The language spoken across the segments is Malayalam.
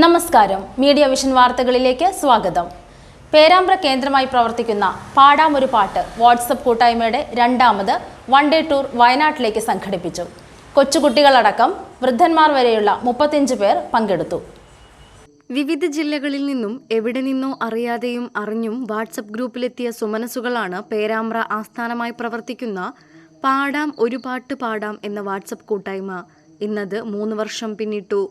നമസ്കാരം, മീഡിയ വിഷൻ വാർത്തകളിലേക്ക് സ്വാഗതം. പേരാമ്പ്ര കേന്ദ്രമായി പ്രവർത്തിക്കുന്ന പാടാം ഒരു പാട്ട് വാട്സപ്പ് കൂട്ടായ്മയുടെ രണ്ടാമത് വൺ ഡേ ടൂർ വയനാട്ടിലേക്ക് സംഘടിപ്പിച്ചു. കൊച്ചുകുട്ടികളടക്കം വൃദ്ധന്മാർ വരെയുള്ള 35 പേർ പങ്കെടുത്തു. വിവിധ ജില്ലകളിൽ നിന്നും എവിടെ നിന്നോ അറിയാതെയും അറിഞ്ഞും വാട്സപ്പ് ഗ്രൂപ്പിലെത്തിയ സുമനസുകളാണ് പേരാമ്പ്ര ആസ്ഥാനമായി പ്രവർത്തിക്കുന്ന പാടാം ഒരു പാട്ട് പാടാം എന്ന വാട്സപ്പ് കൂട്ടായ്മ. ഇന്നത് 3 വർഷം പിന്നിട്ടു.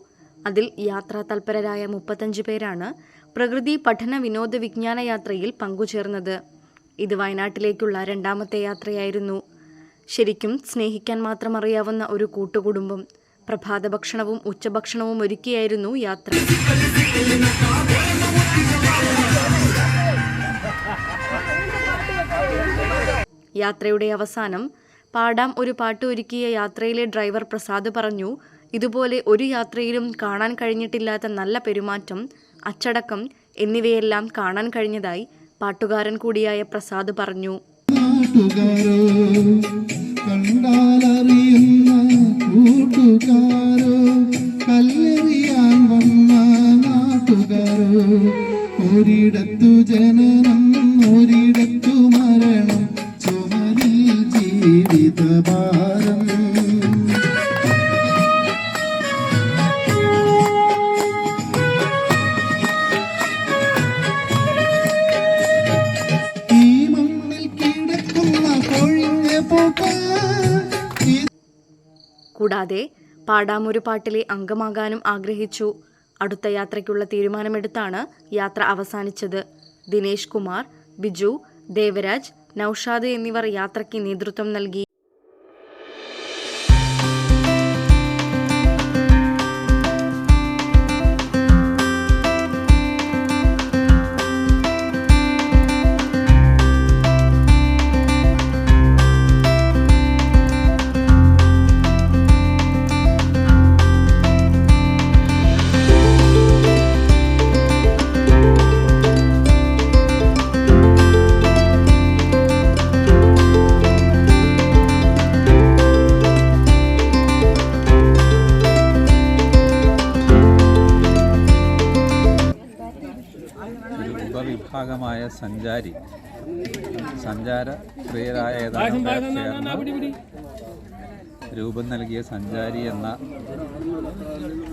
അതിൽ യാത്രാ തൽപരരായ 35 പേരാണ് പ്രകൃതി പഠന വിനോദ വിജ്ഞാന യാത്രയിൽ പങ്കുചേർന്നത്. ഇത് വയനാട്ടിലേക്കുള്ള രണ്ടാമത്തെ യാത്രയായിരുന്നു. ശരിക്കും സ്നേഹിക്കാൻ മാത്രം അറിയാവുന്ന ഒരു കൂട്ടുകുടുംബം. പ്രഭാത ഭക്ഷണവും ഉച്ചഭക്ഷണവും ഒരുക്കിയായിരുന്നു യാത്ര. യാത്രയുടെ അവസാനം പാടാം ഒരു പാട്ട് ഒരുക്കിയ യാത്രയിലെ ഡ്രൈവർ പ്രസാദ് പറഞ്ഞു, ഇതുപോലെ ഒരു യാത്രയിലും കാണാൻ കഴിഞ്ഞിട്ടില്ലാത്ത നല്ല പെരുമാറ്റം, അച്ചടക്കം എന്നിവയെല്ലാം കാണാൻ കഴിഞ്ഞതായി പാട്ടുകാരൻ കൂടിയായ പ്രസാദ് പറഞ്ഞു. ഒരിടത്തു ജനനം ഒരിടത്തു മരണം, ചുമലിൽ ജീവിതഭാരം. കൂടാതെ പാടാമൊരു പാട്ടിലെ അംഗമാകാനും ആഗ്രഹിച്ചു. അടുത്ത യാത്രയ്ക്കുള്ള തീരുമാനമെടുത്താണ് യാത്ര അവസാനിച്ചത്. ദിനേശ് കുമാർ, ബിജു, ദേവരാജ്, നൌഷാദ് എന്നിവർ യാത്രയ്ക്ക് നേതൃത്വം നൽകി. ഉപവിഭാഗമായ സഞ്ചാര പ്രിയരായ ഏതാനും പേർ ചേർന്ന് രൂപം നൽകിയ സഞ്ചാരി എന്ന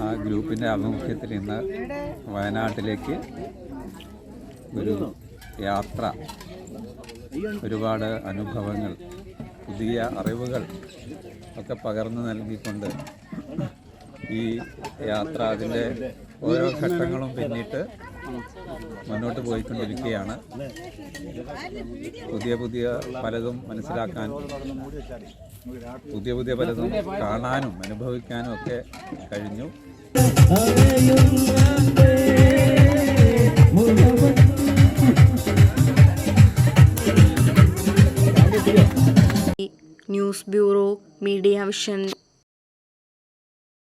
ആ ഗ്രൂപ്പിൻ്റെ ആഭിമുഖ്യത്തിൽ ഇന്ന് വയനാട്ടിലേക്ക് ഒരു യാത്ര, ഒരുപാട് അനുഭവങ്ങൾ, പുതിയ അറിവുകൾ ഒക്കെ പകർന്നു നൽകിക്കൊണ്ട് ഈ യാത്ര അതിൻ്റെ ഓരോ ഘട്ടങ്ങളും പിന്നിട്ട് മുന്നോട്ട് പോയിക്കൊണ്ടിരിക്കുകയാണ്. പുതിയ പലതും മനസ്സിലാക്കാൻ, പുതിയ പലതും കാണാനും അനുഭവിക്കാനും ഒക്കെ കഴിഞ്ഞു. News bureau, media vision.